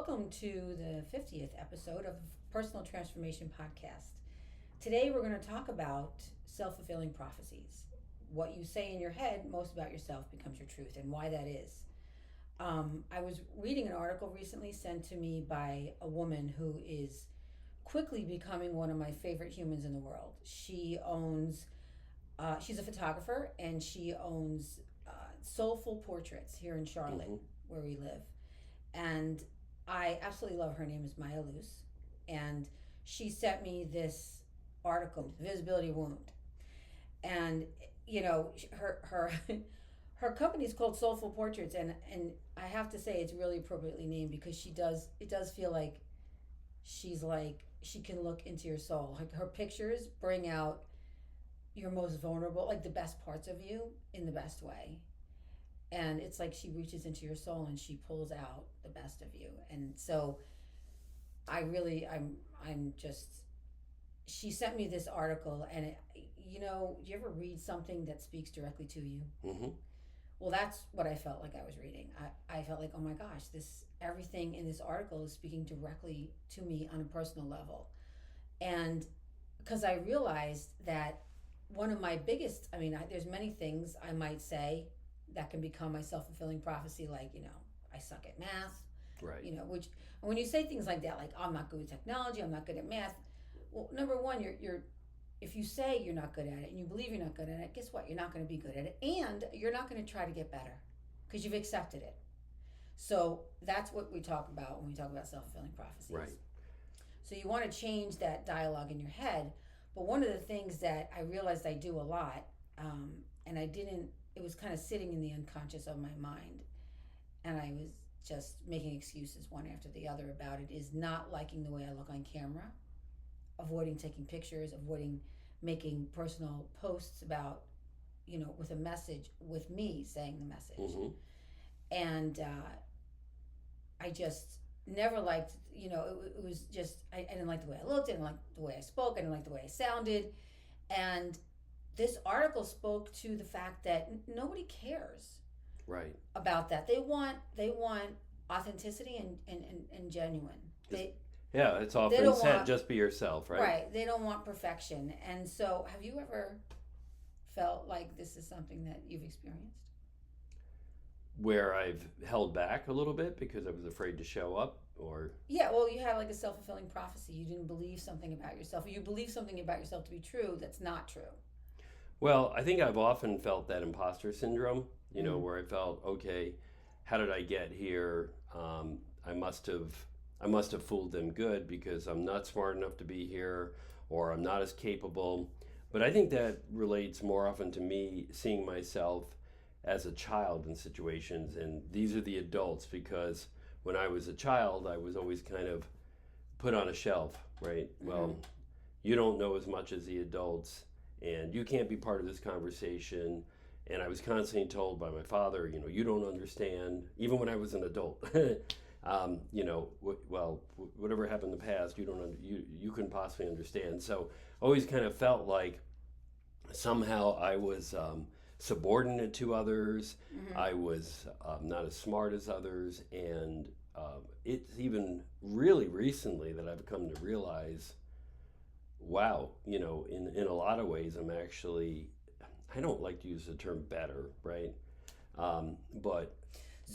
welcome to the 50th episode of Personal Transformation Podcast. Today we're going to talk about self-fulfilling prophecies. What you say in your head most about yourself becomes your truth, and why that is. I was reading an article recently sent to me by a woman who is quickly becoming one of my favorite humans in the world. She's a photographer, and she owns Soulful Portraits here in Charlotte, where we live. And I absolutely love her. Name is Maya Luce, and she sent me this article, Visibility Wound. And her her company is called Soulful Portraits, and I have to say it's really appropriately named, because it does feel like she can look into your soul. Her pictures bring out your most vulnerable, like the best parts of you in the best way. And it's like she reaches into your soul and she pulls out the best of you. And so she sent me this article, and do you ever read something that speaks directly to you? Mm-hmm. Well, that's what I felt like I was reading. I felt like, oh my gosh, everything in this article is speaking directly to me on a personal level. And because I realized that one of my biggest, there's many things I might say that can become my self-fulfilling prophecy, like, I suck at math. Right. Which, when you say things like that, like, I'm not good with technology, I'm not good at math. Well, number one, you're if you say you're not good at it and you believe you're not good at it, guess what? You're not going to be good at it, and you're not going to try to get better because you've accepted it. So that's what we talk about when we talk about self-fulfilling prophecies. Right. So you want to change that dialogue in your head. But one of the things that I realized I do a lot, and it was kind of sitting in the unconscious of my mind, and I was just making excuses one after the other about it, is not liking the way I look on camera, avoiding taking pictures, avoiding making personal posts about, with a message, with me saying the message. Mm-hmm. And I just never liked, it was just, I didn't like the way I looked, I didn't like the way I spoke, I didn't like the way I sounded. And this article spoke to the fact that nobody cares right about that. They want authenticity and genuine. It's often said, just be yourself, right? Right. They don't want perfection. And so, have you ever felt like this is something that you've experienced? Where I've held back a little bit because I was afraid to show up, or? Yeah, well, you had like a self-fulfilling prophecy. You didn't believe something about yourself. Or you believe something about yourself to be true that's not true. Well, I think I've often felt that imposter syndrome, where I felt, okay, how did I get here? I must have fooled them good because I'm not smart enough to be here, or I'm not as capable. But I think that relates more often to me seeing myself as a child in situations, and these are the adults, because when I was a child, I was always kind of put on a shelf, right? Mm-hmm. Well, you don't know as much as the adults, and you can't be part of this conversation. And I was constantly told by my father, you don't understand, even when I was an adult. Whatever happened in the past, you couldn't possibly understand. So always kind of felt like somehow I was subordinate to others. Mm-hmm. I was not as smart as others, and it's even really recently that I've come to realize, wow, in a lot of ways I don't like to use the term better, right? But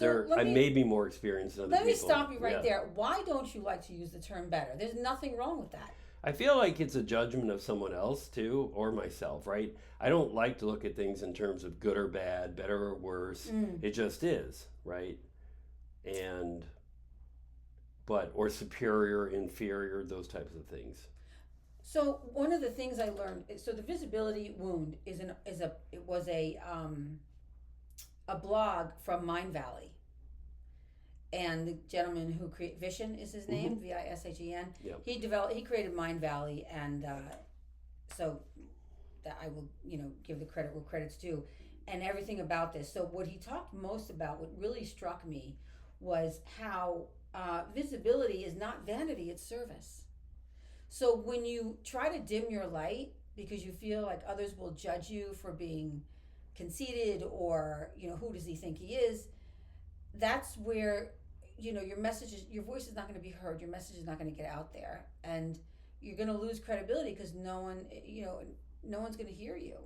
I may be more experienced than other people. Let me stop you right there. Why don't you like to use the term better? There's nothing wrong with that. I feel like it's a judgment of someone else too, or myself, right? I don't like to look at things in terms of good or bad, better or worse. It just is, right? Or superior, inferior, those types of things. So one of the things I learned, the Visibility Wound was a blog from Mind Valley, and the gentleman who created Vishen is his name, Vishen. Yep. He created Mind Valley, and so that I will give the credit where credit's due, and everything about this. So what he talked most about, what really struck me, was how visibility is not vanity; it's service. So when you try to dim your light because you feel like others will judge you for being conceited, or who does he think he is, that's where your voice is not going to be heard. Your message is not going to get out there, and you're going to lose credibility because no one's going to hear you.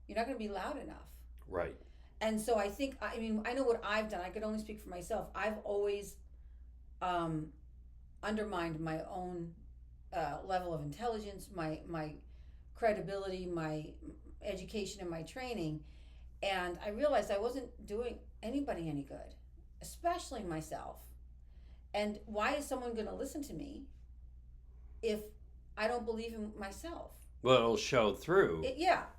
You're not going to be loud enough. Right. And so I think, I know what I've done. I could only speak for myself. I've always undermined my own level of intelligence, my credibility, my education, and my training. And I realized I wasn't doing anybody any good, especially myself. And why is someone going to listen to me if I don't believe in myself? Well, it'll show through.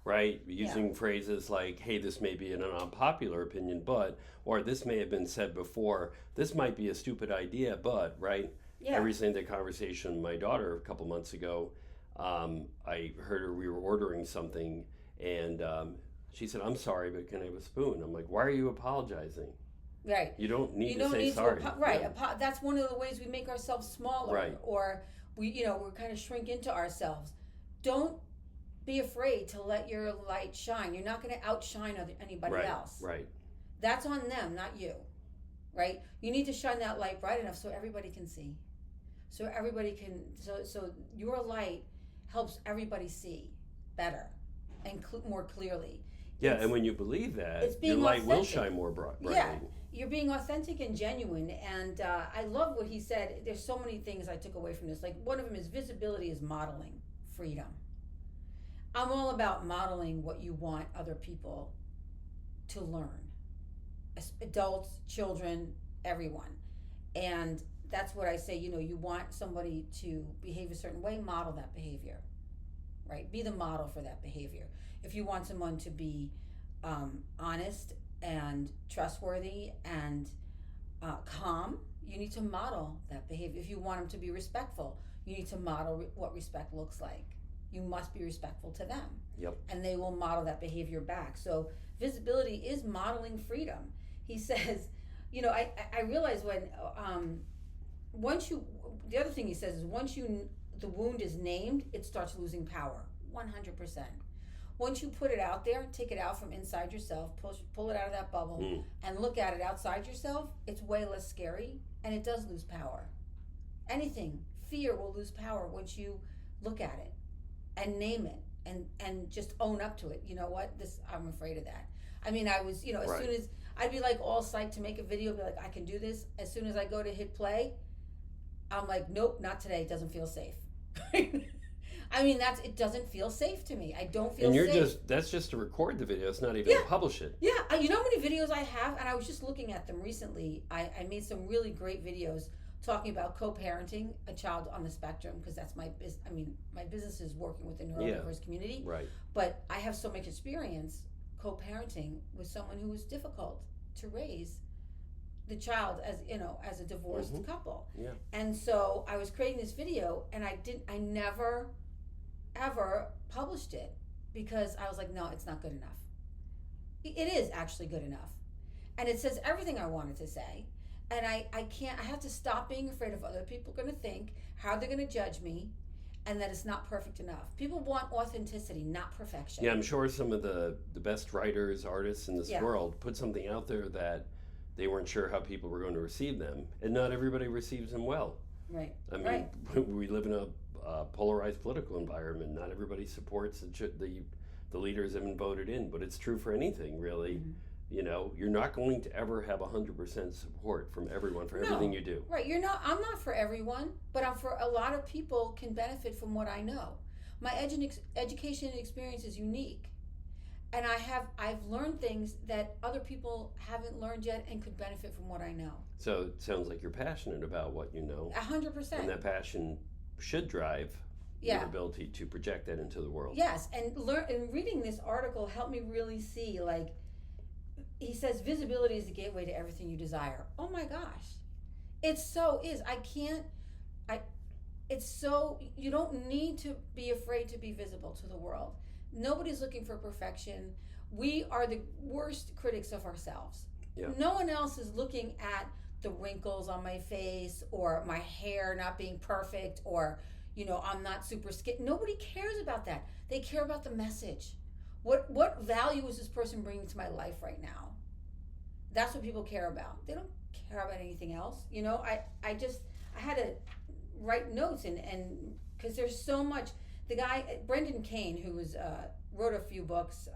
Right? Using phrases like, hey, this may be an unpopular opinion, but, or this may have been said before, this might be a stupid idea, but, right? Yeah. I recently had a conversation with my daughter a couple months ago. I heard her, we were ordering something, and she said, I'm sorry, but can I have a spoon? I'm like, why are you apologizing? Right. You don't need to say sorry. Right. Yeah. That's one of the ways we make ourselves smaller. Right. Or we kind of shrink into ourselves. Don't be afraid to let your light shine. You're not going to outshine anybody else. Right. That's on them, not you. Right? You need to shine that light bright enough so everybody can see. So everybody can, so your light helps everybody see better and more clearly. Yeah, and when you believe that, your light will shine more brightly. Yeah, you're being authentic and genuine. And I love what he said. There's so many things I took away from this. Like, one of them is visibility is modeling freedom. I'm all about modeling what you want other people to learn. Adults, children, everyone. And that's what I say, you want somebody to behave a certain way, model that behavior, right? Be the model for that behavior. If you want someone to be honest and trustworthy and calm, you need to model that behavior. If you want them to be respectful, you need to model what respect looks like. You must be respectful to them. Yep. And they will model that behavior back. So visibility is modeling freedom. He says, I realize when the other thing he says is once the wound is named, it starts losing power, 100%. Once you put it out there, take it out from inside yourself, pull it out of that bubble, and look at it outside yourself, it's way less scary, and it does lose power. Fear will lose power once you look at it and name it and just own up to it. You know what? I'm afraid of that. I was, as soon as I'd be like all psyched to make a video, be like, I can do this. As soon as I go to hit play, I'm like, nope, not today. It doesn't feel safe. It doesn't feel safe to me. I don't feel safe. And that's just to record the video. It's not even to publish it. Yeah. You know how many videos I have? And I was just looking at them recently. I made some really great videos talking about co-parenting a child on the spectrum, because that's my business. My business is working with the neurodiverse community. Right. But I have so much experience co-parenting with someone who was difficult to raise the child as a divorced couple. Yeah. And so I was creating this video, and I never ever published it because I was like, no, it's not good enough. It is actually good enough. And it says everything I wanted to say. And I have to stop being afraid of what other people are going to think, how they're going to judge me, and that it's not perfect enough. People want authenticity, not perfection. Yeah, I'm sure some of the best writers, artists in this world put something out there that they weren't sure how people were going to receive them. And not everybody receives them well. Right. We live in a polarized political environment. Not everybody supports the leaders that have been voted in, but it's true for anything, really. Mm-hmm. You're not going to ever have 100% support from everyone for everything you do. Right. I'm not for everyone, but I'm for a lot of people can benefit from what I know. My education and experience is unique. And I've learned things that other people haven't learned yet and could benefit from what I know. So it sounds like you're passionate about what you know. 100%. And that passion should drive your ability to project that into the world. Yes. And reading this article helped me really see, he says visibility is the gateway to everything you desire. Oh my gosh. It so is. You don't need to be afraid to be visible to the world. Nobody's looking for perfection. We are the worst critics of ourselves. Yeah. No one else is looking at the wrinkles on my face or my hair not being perfect or, I'm not super skinny. Nobody cares about that. They care about the message. What value is this person bringing to my life right now? That's what people care about. They don't care about anything else. You know, I had to write notes and because there's so much. The guy Brendan Kane, who was wrote a few books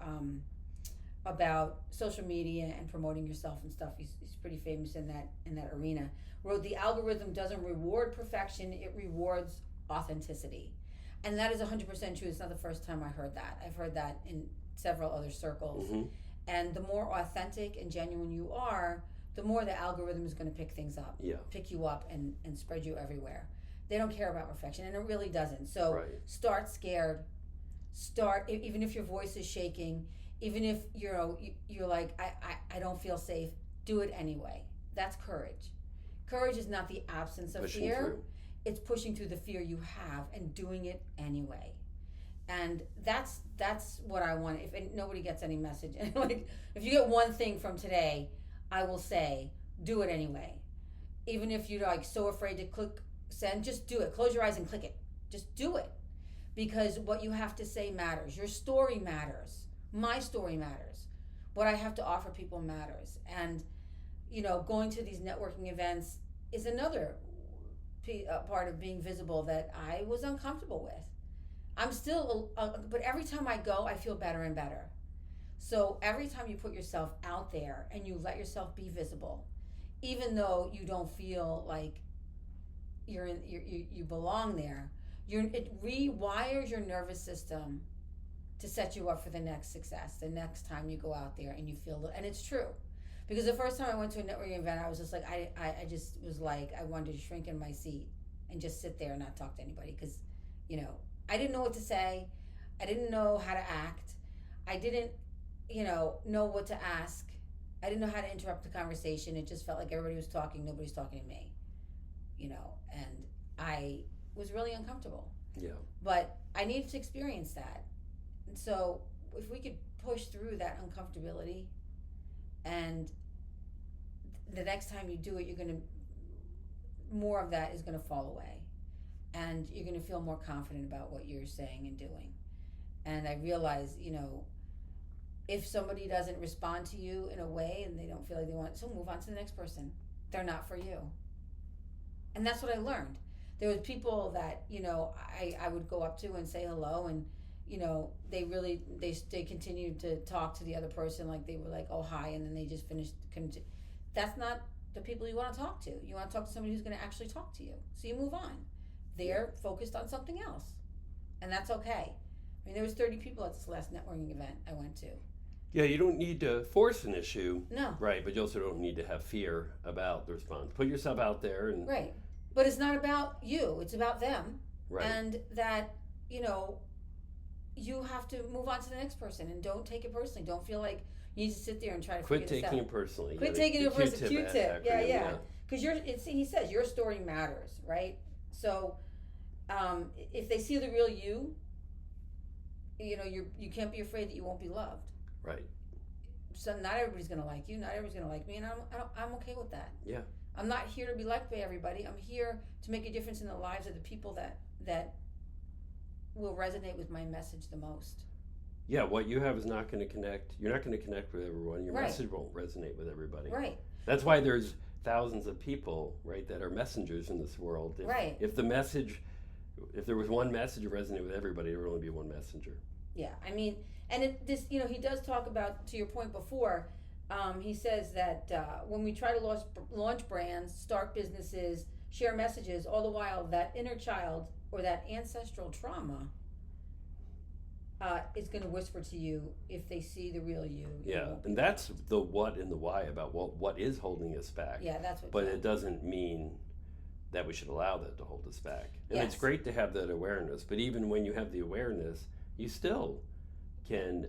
about social media and promoting yourself and stuff. He's pretty famous in that arena. Wrote the algorithm doesn't reward perfection; it rewards authenticity, and that is 100% true. It's not the first time I heard that. I've heard that in several other circles. Mm-hmm. And the more authentic and genuine you are, the more the algorithm is going to pick things up, pick you up and spread you everywhere. They don't care about perfection, and it really doesn't. So start scared. Even if your voice is shaking, even if you're like, I don't feel safe, do it anyway. That's courage. Courage is not the absence of fear. Through. It's pushing through the fear you have and doing it anyway. And that's what I want. If nobody gets any message, and like if you get one thing from today, I will say, do it anyway. Even if you're like so afraid to click send, just do it. Close your eyes and click it. Just do it. Because what you have to say matters. Your story matters. My story matters. What I have to offer people matters. And, going to these networking events is another part of being visible that I was uncomfortable with. I'm still, but every time I go, I feel better and better. So every time you put yourself out there and you let yourself be visible, even though you don't feel like you belong there, it rewires your nervous system to set you up for the next success, the next time you go out there and you feel, and it's true. Because the first time I went to a networking event, I was just like, I just was like, I wanted to shrink in my seat and just sit there and not talk to anybody because, I didn't know what to say. I didn't know how to act. I didn't, know what to ask. I didn't know how to interrupt the conversation. It just felt like everybody was talking, nobody's talking to me, and I was really uncomfortable. Yeah. But I needed to experience that. And so if we could push through that uncomfortability, and the next time you do it, more of that is going to fall away. And you're going to feel more confident about what you're saying and doing. And I realize, if somebody doesn't respond to you in a way and they don't feel like they want, so move on to the next person. They're not for you. And that's what I learned. There was people that, I would go up to and say hello, and, they continued to talk to the other person like they were like, oh, hi, and then they just finished. That's not the people you want to talk to. You want to talk to somebody who's going to actually talk to you. So you move on. They're focused on something else, and that's okay. I mean, there was 30 people at this last networking event I went to. Yeah, you don't need to force an issue. No. Right, but you also don't need to have fear about the response. Put yourself out there and... Right. But it's not about you. It's about them. Right. And that, you have to move on to the next person, and don't take it personally. Don't feel like you need to sit there and try to figure this out. Quit taking it personally. Quit taking it personally. Q-tip. Yeah. Because he says your story matters, right? So if they see the real you, you can't be afraid that you won't be loved. Right. So not everybody's going to like you. Not everybody's going to like me, and I'm okay with that. Yeah. I'm not here to be liked by everybody. I'm here to make a difference in the lives of the people that will resonate with my message the most. Yeah, what you have is not going to connect. You're not going to connect with everyone. Your Right. message won't resonate with everybody. Right. That's why there's thousands of people, right, that are messengers in this world. Right. If there was one message that resonated with everybody, there would only be one messenger. Yeah, I mean, and he does talk about, to your point before, he says that when we try to launch brands, start businesses, share messages, all the while that inner child or that ancestral trauma is going to whisper to you if they see the real you. Yeah, and that's the what and the why about what is holding us back. Yeah, that's what. But it doesn't mean that we should allow that to hold us back. And Yes. it's great to have that awareness, but even when you have the awareness, you still can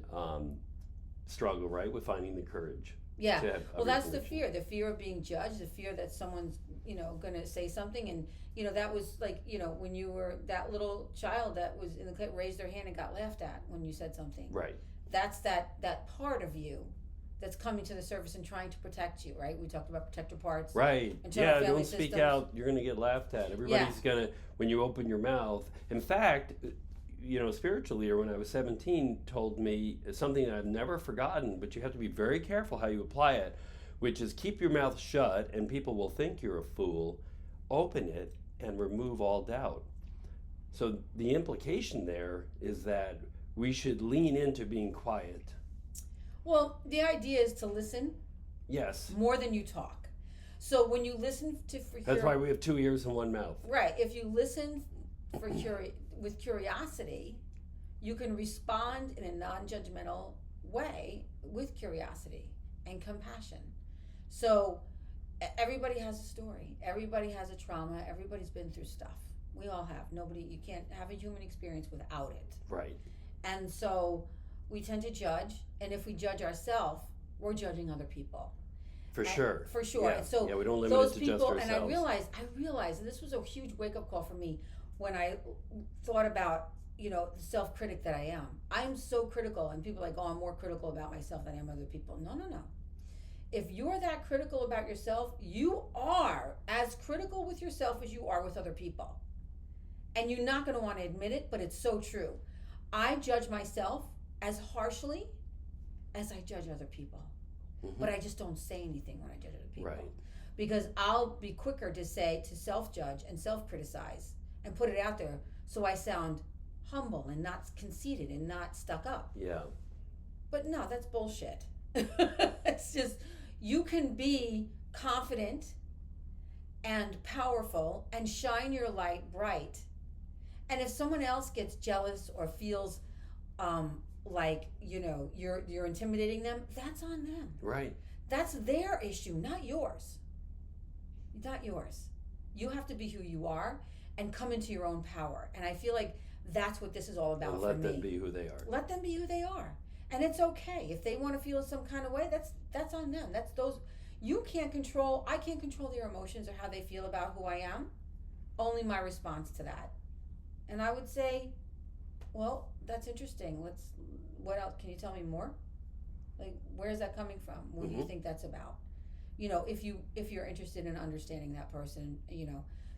struggle, right, with finding the courage. Yeah. Well, that's the fear of being judged, the fear that someone's, going to say something. And, that was like, when you were that little child that was in the clip, raised their hand and got laughed at when you said something. Right. That's that part of you that's coming to the surface and trying to protect you, right? We talked about protector parts. Right. Internal Yeah, family don't speak systems. out. You're going to get laughed at. Everybody's going to, when you open your mouth. In fact, a spiritual leader when I was 17 told me something that I've never forgotten, but you have to be very careful how you apply it. which is keep your mouth shut and people will think you're a fool. Open it and remove all doubt. So the implication there is that we should lean into being quiet. Well, the idea is to listen. Yes. More than you talk. So when you listen that's why we have 2 ears and 1 mouth. Right. If you listen with curiosity, you can respond in a non-judgmental way with curiosity and compassion. So everybody has a story. Everybody has a trauma. Everybody's been through stuff. We all have. You can't have a human experience without it. Right. And so we tend to judge, and if we judge ourselves, we're judging other people. For sure. Yeah. And so we don't limit those it to people, just ourselves. and I realized, and this was a huge wake-up call for me when I thought about, the self-critic that I am. I am so critical, and people are like, oh, I'm more critical about myself than I am other people. No. If you're that critical about yourself, you are as critical with yourself as you are with other people. And you're not going to want to admit it, but it's so true. I judge myself as harshly as I judge other people. Mm-hmm. But I just don't say anything when I judge other people. Right. Because I'll be quicker to self-judge and self-criticize and put it out there so I sound humble and not conceited and not stuck up. Yeah. But no, that's bullshit. It's just, you can be confident and powerful and shine your light bright. And if someone else gets jealous or feels like, you're intimidating them, that's on them. Right. That's their issue, not yours. Not yours. You have to be who you are and come into your own power. And I feel like that's what this is all about for me. Let them be who they are. Let them be who they are. And it's okay. If they want to feel some kind of way, that's on them. That's those. I can't control their emotions or how they feel about who I am. Only my response to that. And I would say, well, that's interesting. What else? Can you tell me more? Like, where is that coming from? What do you think that's about? If you're interested in understanding that person,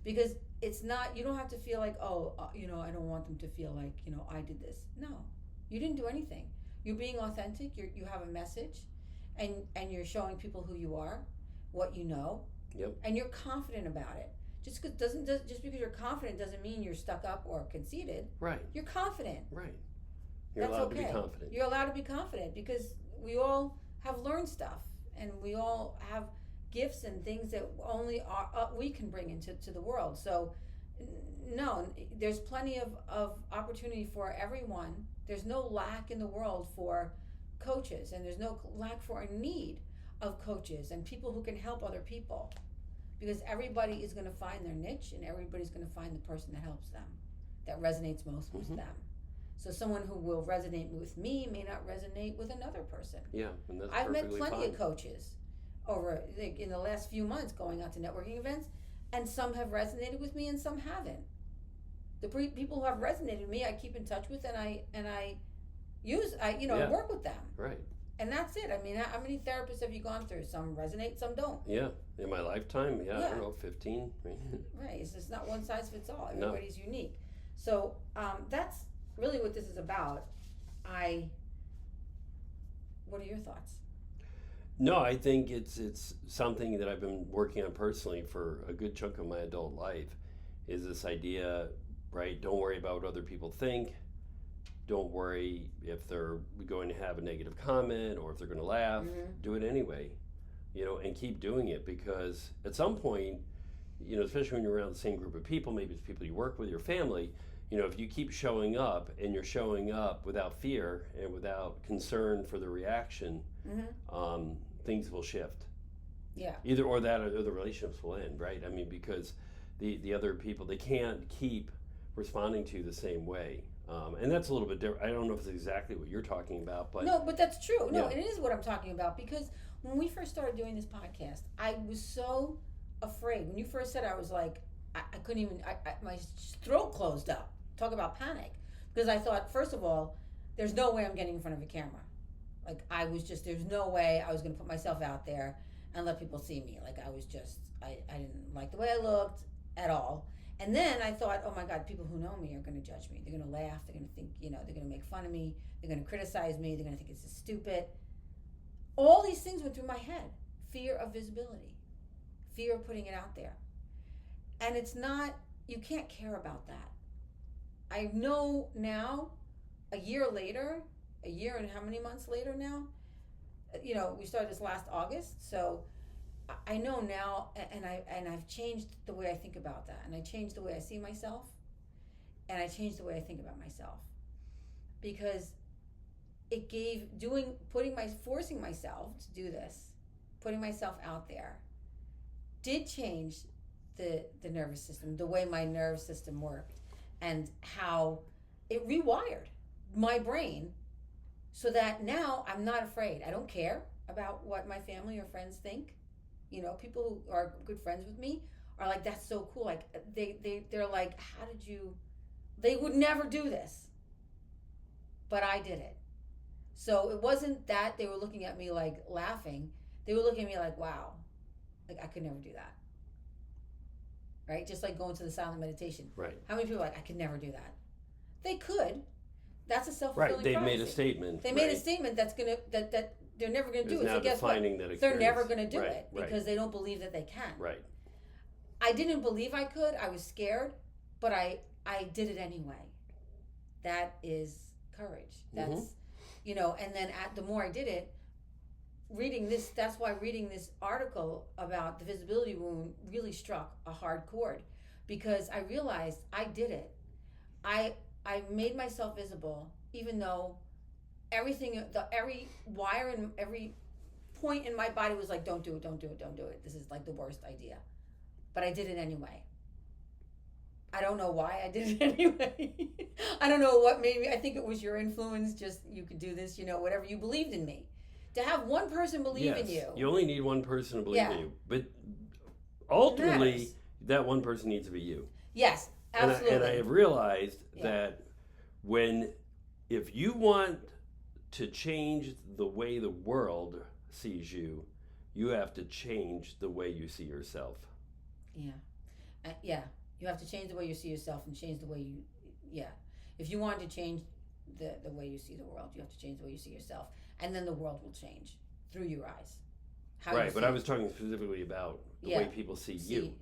because it's not, you don't have to feel like, I don't want them to feel like, I did this. No, you didn't do anything. You're being authentic. You have a message, and you're showing people who you are, what you know, yep. And you're confident about it. Just because you're confident doesn't mean you're stuck up or conceited. Right. You're confident. You're That's allowed to be confident. You're allowed to be confident because we all have learned stuff, and we all have gifts and things that only we can bring into the world. So, no, there's plenty of opportunity for everyone. There's no lack in the world for coaches, and there's no lack for a need of coaches and people who can help other people, because everybody is going to find their niche, and everybody's going to find the person that helps them, that resonates most with them. So someone who will resonate with me may not resonate with another person. Yeah, and that's I've met plenty fine. of coaches in the last few months going out to networking events, and some have resonated with me and some haven't. The people who have resonated with me, I keep in touch with, and I work with them. Right. And that's it. I mean, how many therapists have you gone through? Some resonate, some don't. Yeah, in my lifetime, I don't know, 15. Right. It's not one size fits all. Everybody's unique. So that's really what this is about. What are your thoughts? No, I think it's something that I've been working on personally for a good chunk of my adult life, is this idea, right? Don't worry about what other people think. Don't worry if they're going to have a negative comment or if they're going to laugh. Do it anyway, and keep doing it, because at some point, especially when you're around the same group of people, maybe it's people you work with, your family, if you keep showing up and you're showing up without fear and without concern for the reaction, things will shift. Yeah. Either or the relationships will end, right? I mean, because the other people, they can't keep responding to you the same way. And that's a little bit different. I don't know if it's exactly what you're talking about, but... No, but that's true. No, it is what I'm talking about, because when we first started doing this podcast, I was so afraid. When you first said it, I was like, I couldn't even... my throat closed up. Talk about panic. Because I thought, first of all, there's no way I'm getting in front of a camera. Like, there's no way I was going to put myself out there and let people see me. Like, I was just... I didn't like the way I looked at all. And then I thought, oh my God, people who know me are going to judge me. They're going to laugh. They're going to think, they're going to make fun of me. They're going to criticize me. They're going to think it's stupid. All these things went through my head. fear of visibility, fear of putting it out there. And it's not, you can't care about that. I know now, a year and how many months later now? We started this last August, so I know now, and I've changed the way I think about that, and I changed the way I see myself, and I changed the way I think about myself, because it gave forcing myself to do this, putting myself out there, did change the nervous system, the way my nervous system worked, and how it rewired my brain so that now I'm not afraid. I don't care about what my family or friends think. People who are good friends with me are like, that's so cool. Like they're like, how did you? They would never do this, but I did it. So it wasn't that they were looking at me like laughing. They were looking at me like, wow, like I could never do that. Right? Just like going to the silent meditation. Right. How many people are like, I could never do that? They could. That's a self-fulfilling prophecy. prophecy. Made a statement. They made a statement that they're never going to do it. Now So guess what? They're never going to do it because they don't believe that they can. Right. I didn't believe I could. I was scared, but I did it anyway. That is courage. That's, and then the more I did it, that's why reading this article about the visibility wound really struck a hard chord, because I realized I did it. I made myself visible, even though every wire and every point in my body was like, don't do it, don't do it, don't do it. This is like the worst idea. But I did it anyway. I don't know why I did it anyway. I don't know what made me. I think it was your influence. Just, you could do this, whatever. You believed in me. To have one person believe in you. You only need one person to believe in you. But ultimately, that one person needs to be you. Yes, absolutely. And I have realized that if you want to change the way the world sees you, you have to change the way you see yourself. Yeah. You have to change the way you see yourself and change the way you, If you want to change the way you see the world, you have to change the way you see yourself. And then the world will change through your eyes. But I was talking specifically about the way people see you.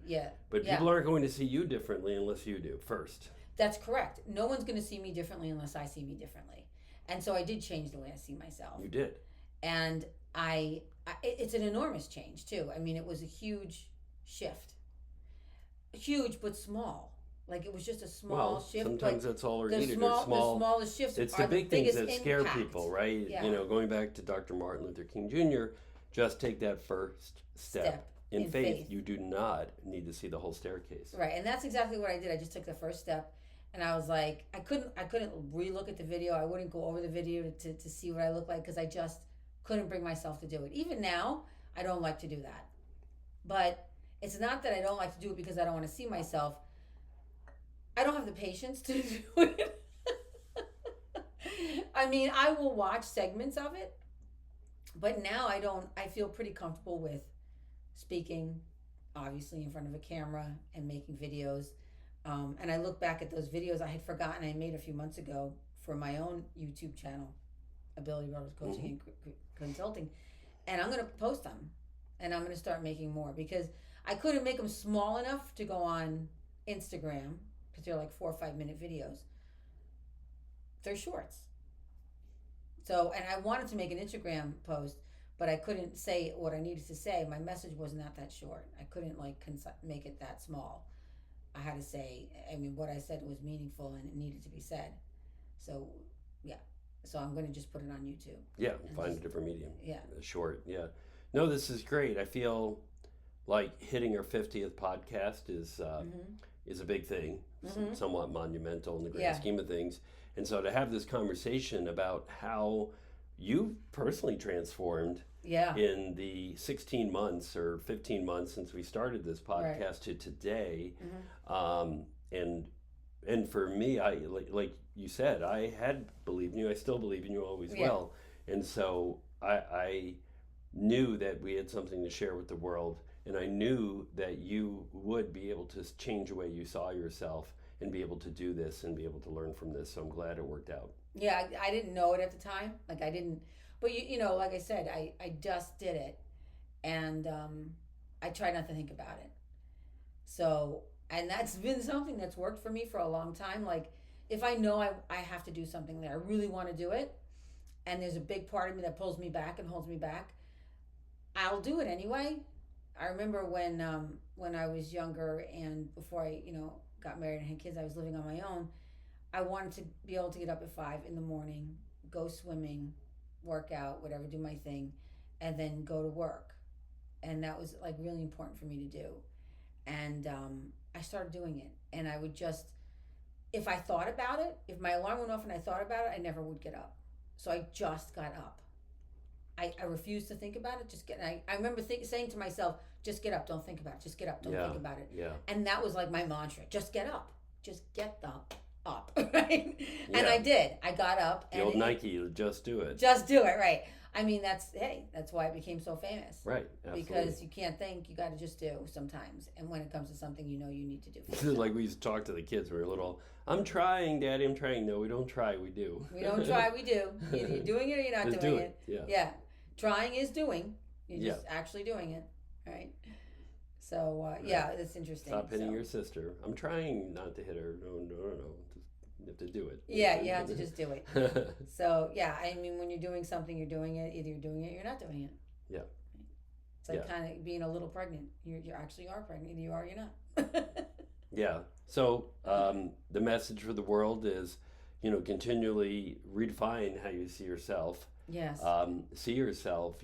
But people aren't going to see you differently unless you do first. That's correct. No one's going to see me differently unless I see me differently. And so I did change the way I see myself. You did. And it's an enormous change too. I mean, it was a huge shift. Huge, but small. Like, it was just a small shift. Sometimes that's all we're needed. The smallest shifts. It's the big things that scare impact. people, right? Going back to Dr. Martin Luther King Jr., just take that first step. In faith, you do not need to see the whole staircase. Right, and that's exactly what I did. I just took the first step, and I was like, I couldn't re-look at the video. I wouldn't go over the video to see what I look like, because I just couldn't bring myself to do it. Even now, I don't like to do that. But it's not that I don't like to do it because I don't want to see myself. I don't have the patience to do it. I mean, I will watch segments of it, but now I feel pretty comfortable with speaking, obviously, in front of a camera and making videos. And I look back at those videos I had forgotten I made a few months ago for my own YouTube channel, Ability Builders Coaching and Consulting. And I'm going to post them, and I'm going to start making more, because I couldn't make them small enough to go on Instagram, because they're like 4 or 5 minute videos. They're shorts. So, and I wanted to make an Instagram post, but I couldn't say what I needed to say. My message was not that short. I couldn't make it that small. I had to say, what I said was meaningful and it needed to be said. So, so I'm going to just put it on YouTube. Yeah, find a different medium. Short, No, this is great. I feel like hitting our 50th podcast is a big thing, somewhat monumental in the grand scheme of things. And so to have this conversation about how you personally transformed in the 16 months or 15 months since we started this podcast to today, and for me, I like you said, I had believed in you. I still believe in you, always will. And so I knew that we had something to share with the world. And I knew that you would be able to change the way you saw yourself and be able to do this and be able to learn from this. So I'm glad it worked out. Yeah, I didn't know it at the time. Like, I didn't, but like I said, I just did it. and I try not to think about it. So, and that's been something that's worked for me for a long time. Like, if I know I have to do something that I really want to do it, and there's a big part of me that pulls me back and holds me back, I'll do it anyway. I remember when I was younger and before I, got married and had kids, I was living on my own. I wanted to be able to get up at 5 a.m, go swimming, work out, whatever, do my thing, and then go to work. And that was like really important for me to do. And I started doing it. And I would just, if I thought about it, if my alarm went off and I thought about it, I never would get up. So I just got up. I refused to think about it. I remember saying to myself, just get up, don't think about it. Just get up, don't think about it. Yeah. And that was like my mantra. Just get up. Just get the up. Right? Yeah. And I did. I got up. The old Nike, just do it. Just do it, right. I mean, that's why it became so famous. Right, absolutely. Because you can't think, you got to just do sometimes. And when it comes to something you need to do. This is like we used to talk to the kids when we were little. I'm trying, Daddy, I'm trying. No, we don't try, we do. We don't try, we do. Either you're doing it or you're not just doing do it. Yeah. Trying is doing. You're just actually doing it, right? So, it's interesting. Stop hitting your sister. I'm trying not to hit her. No. You have to do it. Yeah, you have to just do it. So, I mean, when you're doing something, you're doing it. Either you're doing it or you're not doing it. Yeah. It's like kind of being a little pregnant. You actually are pregnant. Either you are or you're not. Yeah. So the message for the world is, continually redefine how you see yourself. Yes. See yourself,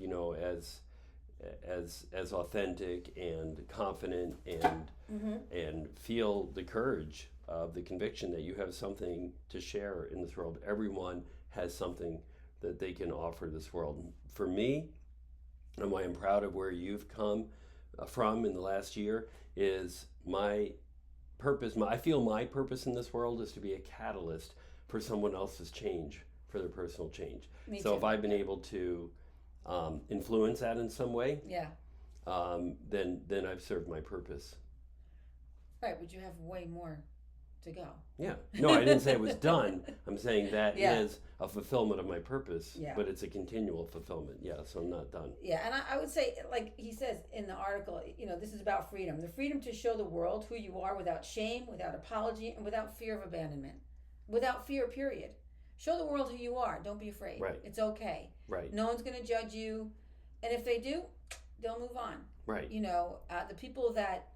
as authentic and confident and feel the courage of the conviction that you have something to share in this world. Everyone has something that they can offer this world. For me, and why I'm proud of where you've come from in the last year, is my purpose. I feel my purpose in this world is to be a catalyst for someone else's change, for their personal change. Me so too. If I've been able to influence that in some way, then I've served my purpose. Right, but you have way more to go. Yeah. No, I didn't say it was done. I'm saying that is a fulfillment of my purpose, but it's a continual fulfillment. Yeah, so I'm not done. Yeah, and I would say, like he says in the article, this is about freedom. The freedom to show the world who you are without shame, without apology, and without fear of abandonment. Without fear, period. Show the world who you are. Don't be afraid. Right. It's okay. Right. No one's going to judge you. And if they do, they'll move on. Right. The people that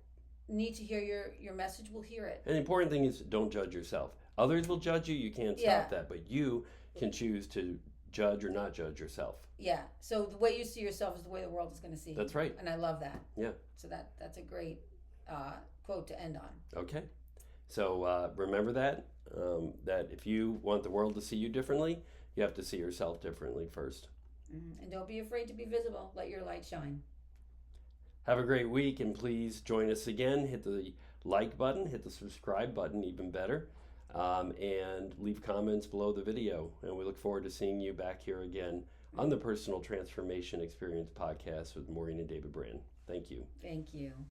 need to hear your message will hear it. And the important thing is don't judge yourself. Others will judge you. You can't stop that. But you can choose to judge or not judge yourself. Yeah. So the way you see yourself is the way the world is going to see you. That's right. And I love that. Yeah. So that's a great quote to end on. Okay. So remember that if you want the world to see you differently, you have to see yourself differently first. Mm-hmm. And don't be afraid to be visible. Let your light shine. Have a great week, and please join us again. Hit the like button, hit the subscribe button, even better, and leave comments below the video. And we look forward to seeing you back here again on the Personal Transformation Experience podcast with Maureen and David Brand. Thank you. Thank you.